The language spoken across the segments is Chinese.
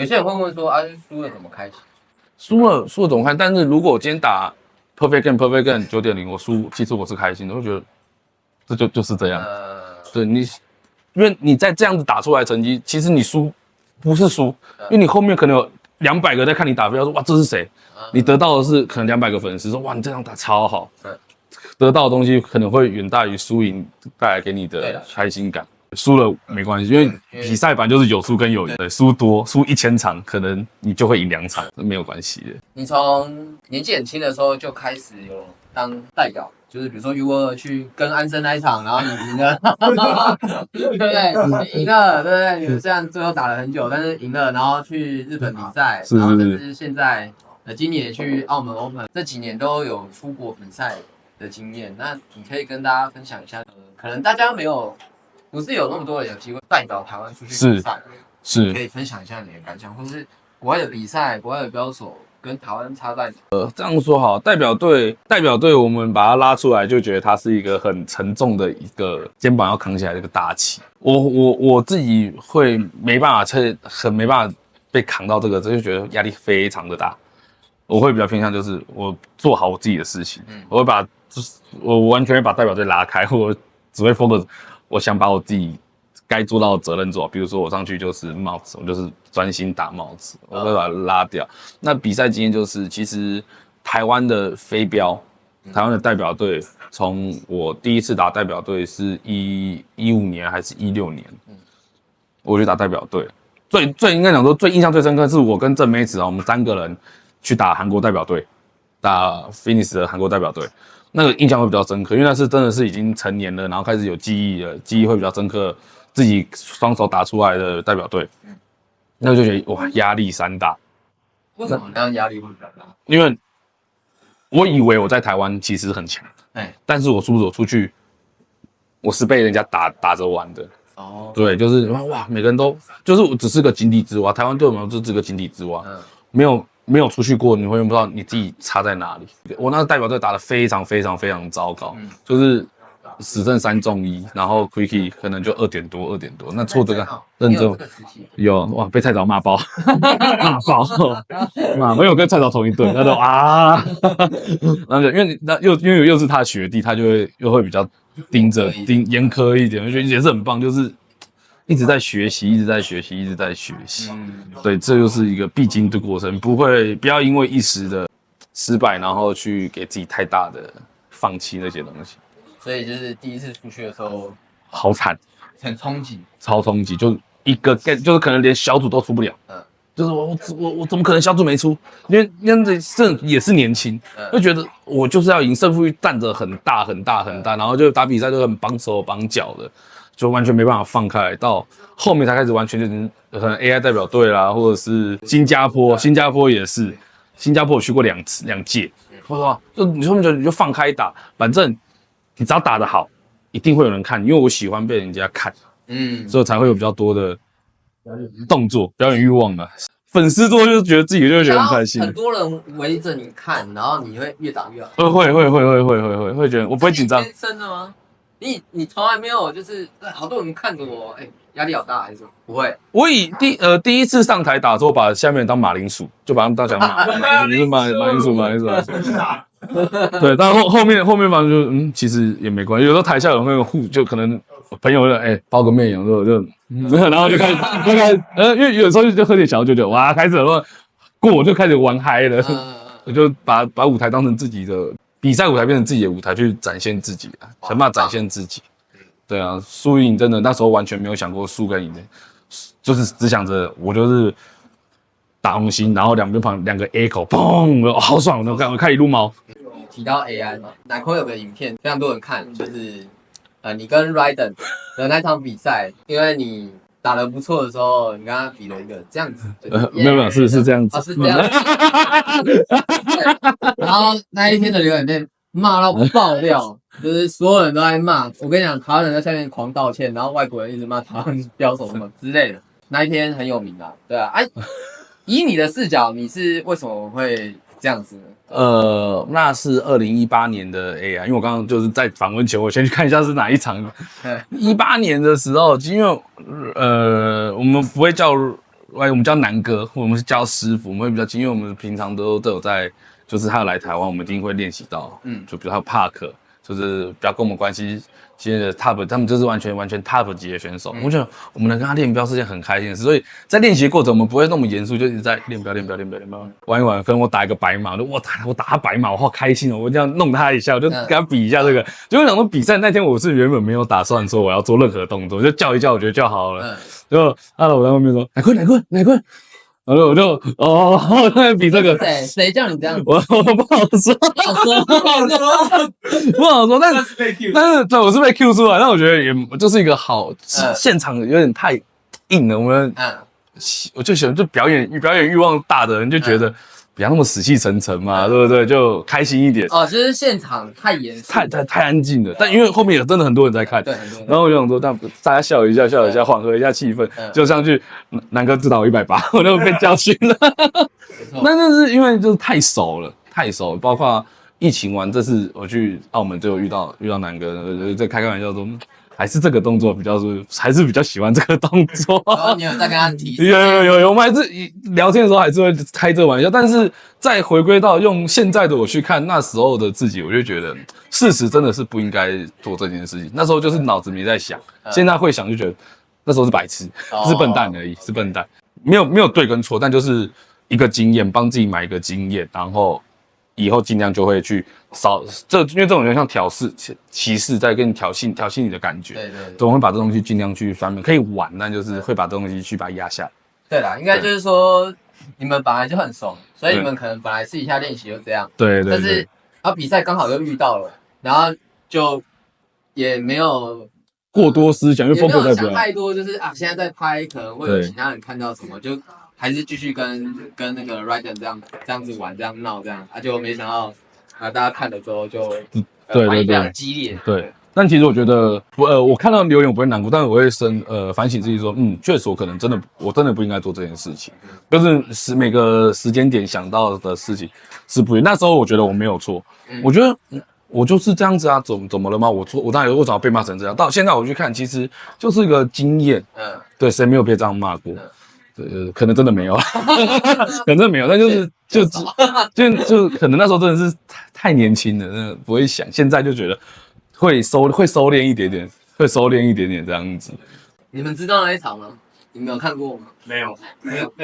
有些人会问说啊，输了怎么开心？输了怎么看？但是如果我今天打 perfect game 9.0，我输，其实我是开心的，我觉得这就是这样。对你，因为你在这样子打出来的成绩，其实你输不是输，因为你后面可能有200个在看你打飞，说哇这是谁？你得到的是可能200个粉丝说哇你这样打超好，得到的东西可能会远大于输赢带来给你的开心感。输了没关系，因为比赛版就是有输跟有赢，对，输1000场，可能你就会赢2场，没有关系的。你从年纪很轻的时候就开始有当代表，就是比如说 U22去跟安森那一场，然后你赢了，对不对？你赢了，对不对？你虽然最后打了很久，但是赢了，然后去日本比赛，然后甚至现在今年也去澳门 Open， 这几年都有出国比赛的经验。那你可以跟大家分享一下，可能大家不是有那么多人有机会代表台湾出去比赛，是可以分享一下你的感想，或是国外的比赛、国外的标手跟台湾差在哪？这样说好，代表队，我们把它拉出来，就觉得它是一个很沉重的一个肩膀要扛起来的一个大旗。我自己会没办法很没办法被扛到这个，就觉得压力非常的大。我会比较偏向就是我做好我自己的事情，我完全会把代表队拉开，我只会 focus。我想把我自己该做到的责任做好，比如说我上去就是帽子，我就是专心打帽子，我会把它拉掉。那比赛经验就是，其实台湾的飞镖，台湾的代表队，从我第一次打代表队是15年还是16年，我去打代表队，最应该讲说最印象最深刻是我跟郑妹子啊，我们3个人去打韩国代表队，打 Finish 的韩国代表队。那个印象会比较深刻，因为那是真的是已经成年了，然后开始有记忆了，记忆会比较深刻，自己双手打出来的代表队，那就觉得哇，压力山大。为什么那样压力会比较大？因为我以为我在台湾其实很强，但是我输出去，我是被人家打着玩的。哦，对，就是哇，每个人都就是我只是个井底之蛙，台湾对我们就是个井底之蛙，没有出去过，你会不知道你自己差在哪里。我那个代表队打得非常糟糕，就是死剩3中1，然后 Quickie 可能就2点多，那挫折感认真有哇，被蔡导骂爆，骂爆，因为我跟蔡导同一队，他都啊，然后因为又是他学弟，他就又会比较严苛一点，我觉得也是很棒，就是一直在学习。对，这就是一个必经的过程，不要因为一时的失败，然后去给自己太大的放弃那些东西。所以就是第一次出去的时候，好惨，很冲击，超冲击，就一个 game 就是可能连小组都出不了。就是我怎么可能小组没出？因为这也是年轻，就觉得我就是要赢，胜负欲占着很大，然后就打比赛就很绑手绑脚的。就完全没办法放开来，到后面才开始完全就是可能 AI 代表队啦，或者是新加坡也是，新加坡我去过2届，哇，就你后面你就放开打，反正你只要打得好，一定会有人看，因为我喜欢被人家看，所以才会有比较多的动作，表演欲望嘛。粉丝多就觉得自己就会觉得很开心，很多人围着你看，然后你会越打越好。会觉得我不会紧张。天生的吗？你从来没有就是好多人看着我，压力好大还是什么？不会。我第一次上台打的时候，把下面人当马铃薯，就把他们当小马铃薯。对，但后面反正就其实也没关系。有时候台下有那个就可能朋友包个面，有时候然后就开始因为有时候就喝点小酒就哇开始了，我就开始玩嗨了，我就把舞台当成自己的。比赛舞台变成自己的舞台，去展现自己啊，想办法展现自己。对啊，输赢真的那时候完全没有想过输跟赢的，就是只想着我就是打红心，然后两个 A 口，砰，好爽！我看一路猫。提到 AI 嘛，南空有个影片非常多人看，就是你跟 Raiden 的那场比赛，因为你打得不错的时候，你跟他比了一个这样子，没有是这样子，是这样子。然后那一天的留言被骂到爆掉，就是所有人都在骂。我跟你讲，台湾人在下面狂道歉，然后外国人一直骂台湾标手什么之类的。那一天很有名啊，对啊。以你的视角，你是为什么会这样子呢？那是2018年的 AI， 因为我刚刚就是在访问前，我先去看一下是哪一场。18年的时候，因为我们不会叫我们叫南哥，我们是叫师傅，我们会比较近，因为我们平常都有在，就是他有来台湾，我们一定会练习到，就比如他有 Park， 就是比较跟我们关系现在的 Top， 他们就是完全 Top 级的选手，我觉得我们能跟他练标是件很开心的事，所以在练习的过程我们不会那么严肃，就一直在练标，玩一玩，可能我打一个白马，我打他白马，我好开心哦，我这样弄他一下，我就跟他比一下这个，结果想说比赛那天我是原本没有打算说我要做任何动作，就叫一叫，我觉得叫好了，结果我在外面说乃坤。然后我就在比这个，谁叫你这样？我不好说，不好说，但是对，我是被 Q 出来，但我觉得也就是一个好，现场有点太硬了，我们我就喜欢就表演欲望大的人就觉得不要那么死气沉沉嘛，对不对？就开心一点。就是现场太严肃，太安静了。但因为后面有真的很多人在看，对，很多人。然后我就想说，大家笑一下，缓和一下气氛，就上去南哥指导180，我就被教训了。那就是因为就是太熟了，包括疫情完这次我去澳门就有遇到南哥，在开玩笑说。还是这个动作还是比较喜欢这个动作。然后你有在跟他提示？有，我们还是聊天的时候还是会开这玩笑，但是再回归到用现在的我去看那时候的自己，我就觉得事实真的是不应该做这件事情。那时候就是脑子没在想，现在会想就觉得那时候是白痴，是笨蛋而已，是笨蛋，没有对跟错，但就是一个经验，帮自己买一个经验，然后以后尽量就会去少因为这种人像歧视在跟你挑衅你的感觉，对，总会把这东西尽量去翻面，可以玩，但就是会把这东西去把它压下来。对啦，应该就是说你们本来就很熟，所以你们可能本来私底下练习就这样，对，但是比赛刚好又遇到了，然后就也没有过多思想，因为风格代表想太多，就是现在在拍，可能会有其他人看到什么，就还是继续跟那个 Ryder 这样子玩，这样闹，这样就没想到大家看了之后就反应非常激烈。对，但其实我觉得我看到留言我不会难过，但是我会反省自己说，确实我可能真的不应该做这件事情，就是每个时间点想到的事情是不一样。那时候我觉得我没有错，我觉得我就是这样子啊，怎么了吗？我当然我早被骂成这样，到现在我去看，其实就是一个经验。对，谁没有被这样骂过？可能真的没有，可能真的没有，但就可能那时候真的是太年轻了，真的不会想。现在就觉得会收敛一点点，这样子。你们知道那一场吗？你们有看过吗？没有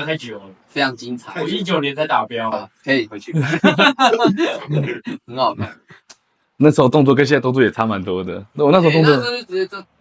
太久了，非常精彩。我19年在打标，可以回去看，很好看。那时候动作跟现在动作也差蛮多的。我那时候动作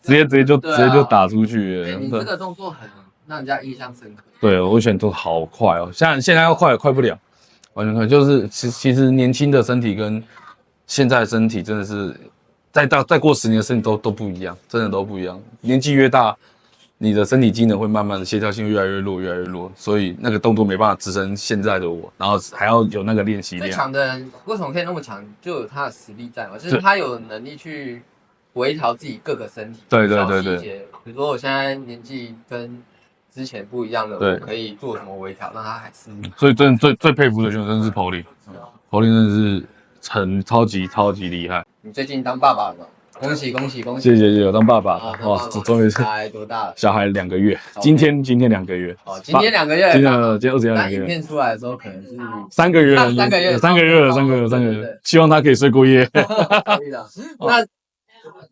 直接就打出去了。你这个动作很让人家印象深刻。对，我以前都好快哦，现在要快不了，完全快。就是其实年轻的身体跟现在的身体真的是，再过10年的身体都不一样，真的都不一样。年纪越大，你的身体机能会慢慢的协调性越来越弱，所以那个动作没办法支撑现在的我，然后还要有那个练习量。最强的人为什么可以那么强？就有他的实力在嘛，就是他有能力去微调自己各个身体对。比如说我现在年纪跟之前不一样的，我可以做什么微调，让他还是。所以最佩服的选手真的是Paulie，真的是很超级厉害。你最近当爸爸了吗？恭喜！谢谢，我当爸爸，哇，终于是。小孩多大了？小孩2个月，今天2个月。今天2个月。今天21两个月。影片出来的时候可能是3个月了，希望他可以睡过夜。可以的。那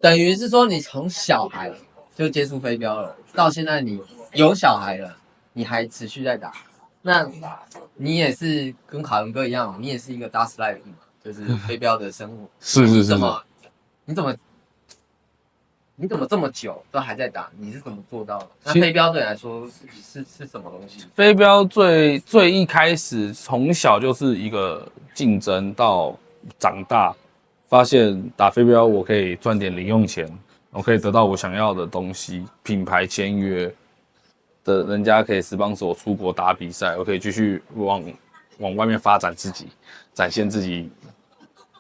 等于是说，你从小孩就接触飞镖了，到现在你有小孩了，你还持续在打，那你也是跟卡伦哥一样，你也是一个 Dust Life 嘛，就是飞镖的生活。是。你怎么这么久都还在打？你是怎么做到的？那飞镖对你来说是什么东西？飞镖最一开始从小就是一个竞争，到长大发现打飞镖我可以赚点零用钱，我可以得到我想要的东西，品牌签约的人家可以sponsor我出国打比赛，我可以继续往外面发展自己，展现自己。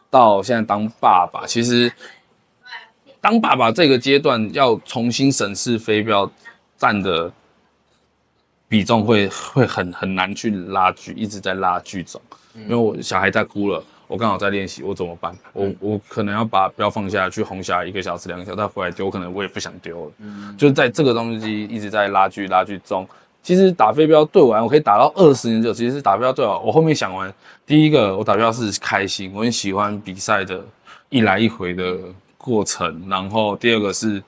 到现在当爸爸，其实。当爸爸这个阶段要重新审视飞镖占的比重会很难去拉锯，一直在拉锯中。因为我小孩在哭了，我刚好在练习，我怎么办？我可能要把镖放下去红霞1个小时2个小时，再回来丢，可能我也不想丢了。就是在这个东西一直在拉锯中，其实打飞镖对我来讲，我可以打到20年久。其实打飞镖对我后面想完，第一个我打飞镖是开心，我很喜欢比赛的一来一回的过程。然后第二个是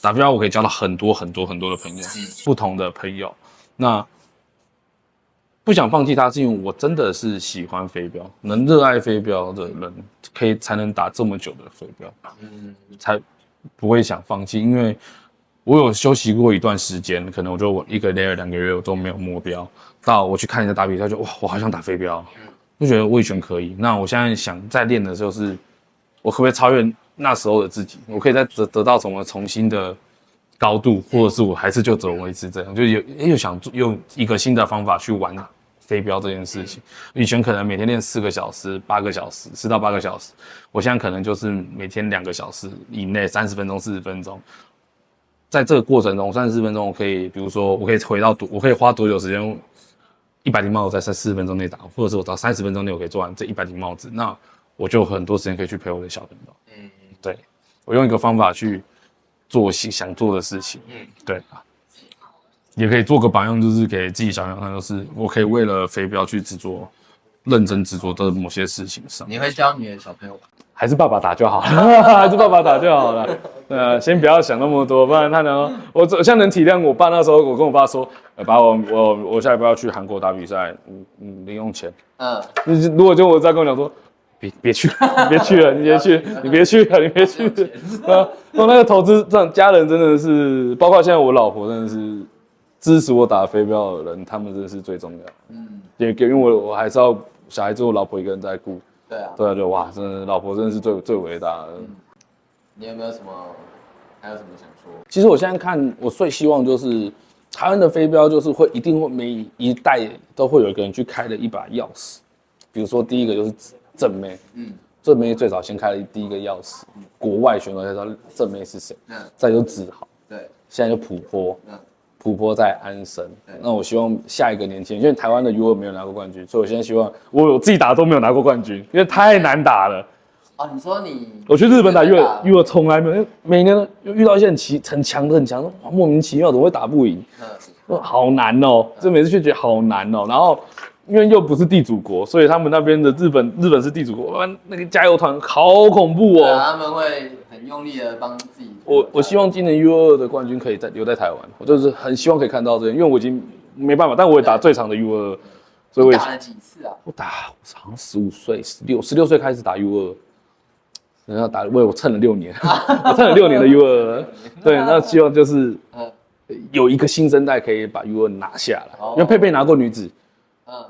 打飞镖，我可以交到很多的朋友，不同的朋友。那不想放弃它，是因为我真的是喜欢飞镖，能热爱飞镖的人才能打这么久的飞镖，才不会想放弃。因为我有休息过一段时间，可能我就1个月、2个月我都没有目标，到我去看人家打比赛，就哇，我好想打飞镖，就觉得魏权可以。那我现在想再练的就是，我可不可以超越那时候的自己？我可以再得到什么重新的高度，或者是我还是就走维持这样，就又想用一个新的方法去玩飞镖这件事情。以前可能每天练4个小时、8个小时、4到8个小时，我现在可能就是每天2个小时以内，30分钟、40分钟。在这个过程中，30分钟我可以，比如说我可以花多久时间100顶帽子在40分钟内打，或者是我到30分钟内我可以做完这100顶帽子，那我就有很多时间可以去陪我的小朋友。对，我用一个方法去做想做的事情。对啊。也可以做个榜样，就是给自己小朋友看，就是我可以为了飞镖去认真执着的某些事情上。你会教你的小朋友吗？还是爸爸打就好了，还是爸爸打就好了。先不要想那么多，不然他能，我现在能体谅我爸那时候，我跟我爸说，爸，我下礼拜要去韩国打比赛，零用钱。如果就我再跟我讲说，别去，别去了，你别去，你别去了，你别去了。我那个投资，这样家人真的是，包括现在我老婆真的是支持我打飞镖的人，他们真的是最重要。因为我还是要小孩子，我老婆一个人在顾。对啊，就哇，真的，老婆真的是最伟大的。你有没有还有什么想说？其实我现在看，我最希望就是台湾的飞镖，就是一定会每一代都会有一个人去开了一把钥匙。比如说第一个就是正妹，正妹最早先开了第一个钥匙，国外选手才知道正妹是谁。再就子豪，对，现在就普坡，普坡在安生。那我希望下一个年轻人，因为台湾的 U2 没有拿过冠军，所以我现在希望我自己打都没有拿过冠军，因为太难打了。你说我去日本打 U2 从来没有，每年都遇到一些很强，莫名其妙怎么会打不赢？好难哦，就每次就觉得好难哦。然后因为又不是地主国，所以他们那边的日本是地主国，那个加油团好恐怖哦。他们会很用力的帮自己。我希望今年 U2 的冠军可以留在台湾，我就是很希望可以看到这个，因为我已经没办法，但我也打最长的 U2， 所以我也打了几次啊？我好像15岁、16岁开始打 U2， 然后为我蹭了6年，我蹭了6年的 U2， 对，那希望就是有一个新生代可以把 U2 拿下来，因为佩佩拿过女子。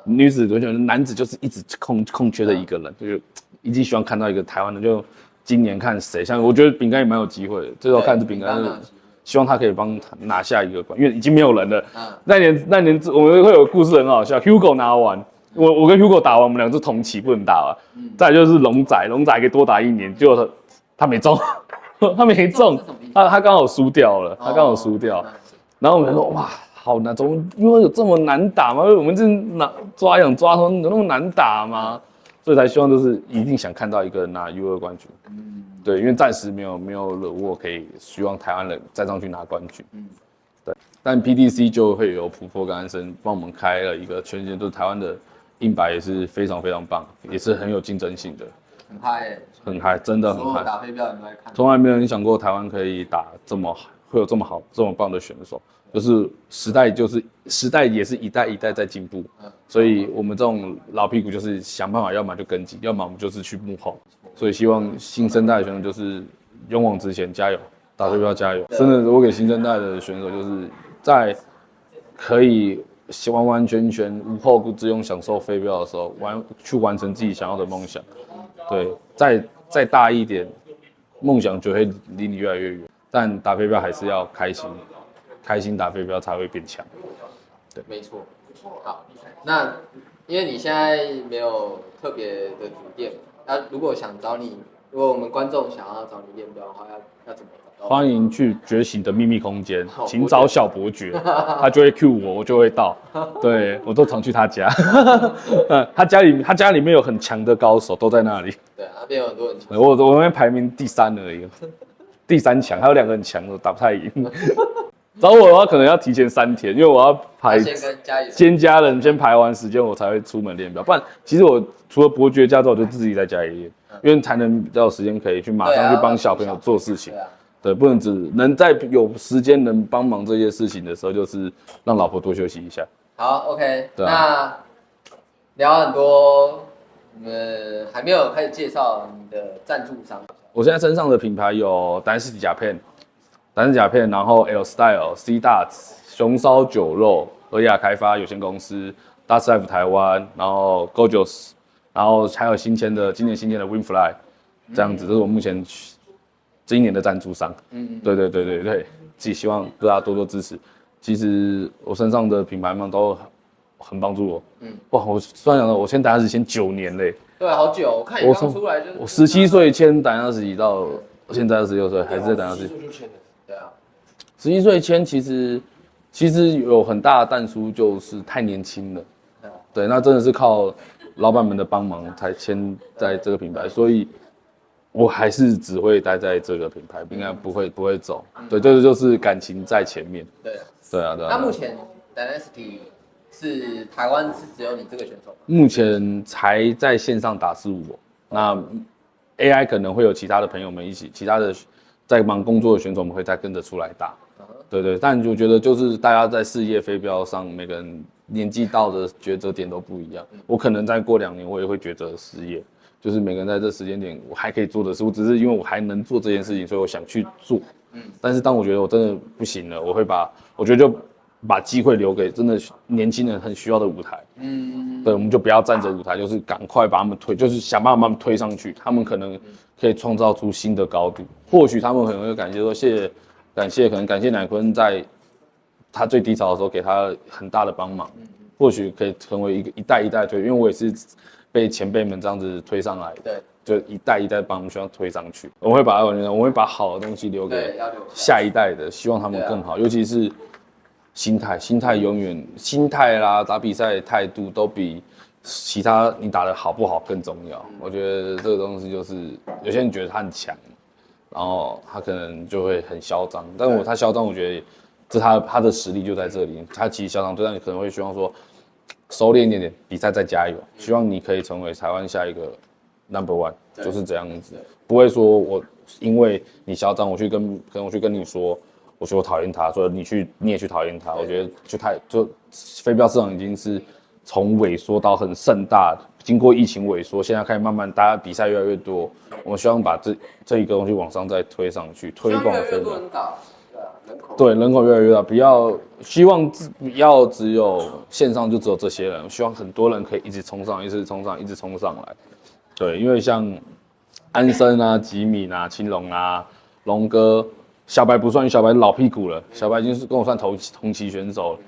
女子我觉得男子就是一直空缺的一个人，就是一直希望看到一个台湾的，就今年看谁，像我觉得饼干也蛮有机会的，最后看是饼干，希望他可以帮他拿下一个冠，因为已经没有人了。那年我们会有故事很好笑 ，Hugo 拿完，我跟 Hugo 打完，我们两个是同期不能打完，再来就是龙仔可以多打1年，结果他没中，他没中，他刚好输掉了，然后我们说哇。好难，怎么因为有这么难打吗？我们这抓说有那么难打吗？所以才希望就是一定想看到一个人拿 U2 冠军。对，因为暂时没有惹沃可以希望台湾人站上去拿冠军。对，但 PDC 就会有普坡跟安生帮我们开了一个全世界，就是台湾的硬白也是非常非常棒，也是很有竞争性的。很嗨，很嗨，真的很嗨。打飞镖你都在看，从来没有人想过台湾可以打这么好，会有这么好、这么棒的选手。就是时代也是一代一代在进步，所以我们这种老屁股就是想办法，要么就跟进，要么我们就是去幕后。所以希望新生代的选手就是勇往直前，加油，打飞镖加油！真的，我给新生代的选手就是在可以完完全全无后顾之忧享受飞镖的时候，去完成自己想要的梦想。对，再大一点，梦想就会离你越来越远。但打飞镖还是要开心打飞镖才会变强。对，没错。好，那因为你现在没有特别的主店，那如果想找你，如果我们观众想要找你练镖的话，要怎么找？欢迎去觉醒的秘密空间，请找小伯爵，他就会 cue 我，我就会到。对，我都常去他家。他家里面有很强的高手，都在那里。对，那边有很多人强。我那边排名第3而已，第3强，还有2个很强的，打不太赢。找我的话可能要提前3天，因为我要排先跟家里先家人先排完时间，我才会出门练表。不然，其实我除了伯爵驾照，我就自己在家里练，因为才能比较有时间可以去马上去帮小朋友做事情。对，不能只能在有时间能帮忙这些事情的时候，就是让老婆多休息一下。好 ，OK，对那聊很多，还没有开始介绍你的赞助商。我现在身上的品牌有Dynasty甲片，然后 L Style、C Darts、熊烧酒肉、尔雅开发有限公司、Darts Life 台湾，然后 Gojos， 然后还有今年新签的 Winfly， 这样子，这是我目前今年的赞助商。对，自己希望大家多多支持。其实我身上的品牌们都很帮助我。哇，我突然想到，我签Dynasty签9年嘞。对，好久，我看你刚出来就是我17岁签Dynasty到现在26岁，还是在Dynasty。对啊，11岁签其实有很大的淡书，就是太年轻了。对，那真的是靠老板们的帮忙才签在这个品牌，所以我还是只会待在这个品牌，应该不会走。对，这就是感情在前面。对啊。那目前 Dynasty 是台湾是只有你这个选手吗？目前才在线上打是我，那 AI 可能会有其他的朋友们一起，其他的在忙工作的选手们会再跟着出来打。对，但我觉得就是大家在事业飞镖上，每个人年纪到的抉择点都不一样。我可能再过2年，我也会抉择事业，就是每个人在这时间点，我还可以做的事，我只是因为我还能做这件事情，所以我想去做。但是当我觉得我真的不行了，我觉得就把机会留给真的年轻人很需要的舞台。对，我们就不要站着舞台，就是赶快把他们推，就是想办法把他们推上去，他们可能可以创造出新的高度。或许他们可能会感谢说感谢乃坤在他最低潮的时候给他很大的帮忙，或许可以成为一代一代推，因为我也是被前辈们这样子推上来的，就一代一代帮我们希望推上去。我会把好的东西留给下一代的，希望他们更好，尤其是心态永远心态啦，打比赛态度都比其他你打得好不好更重要。我觉得这个东西就是有些人觉得他很强，然后他可能就会很嚣张，但他嚣张，我觉得这他的实力就在这里。他其实嚣张，对，但你可能会希望说收敛一点点，比赛再加油，希望你可以成为台湾下一个 No.1， 就是这样子，不会说我因为你嚣张，我去跟你说。我说我讨厌他，说你也去讨厌他，我觉得就飞镖市场已经是从萎缩到很盛大，经过疫情萎缩，现在开始慢慢大家比赛越来越多，我们希望把这一个东西往上再推上去，推广飞镖。对，人口越来越大，希望不要只有线上就只有这些人，希望很多人可以一直冲上来。对，因为像安森啊、吉米啊、青龙啊、龙哥。小白不算，小白老屁股了。小白已经是跟我算同期选手了，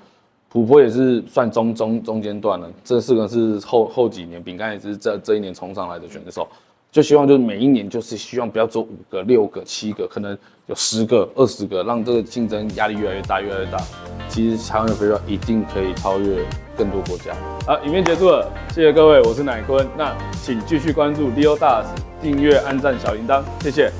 普波也是算中间段了。这4个是后几年，饼干也是这1年冲上来的选手。就希望就是每一年就是希望不要做5个、6个、7个，可能有10个、20个，让这个竞争压力越来越大。其实台湾的飞镖一定可以超越更多国家。好，影片结束了，谢谢各位，我是乃坤。那请继续关注 Leo Darts，订阅、按赞、小铃铛，谢谢。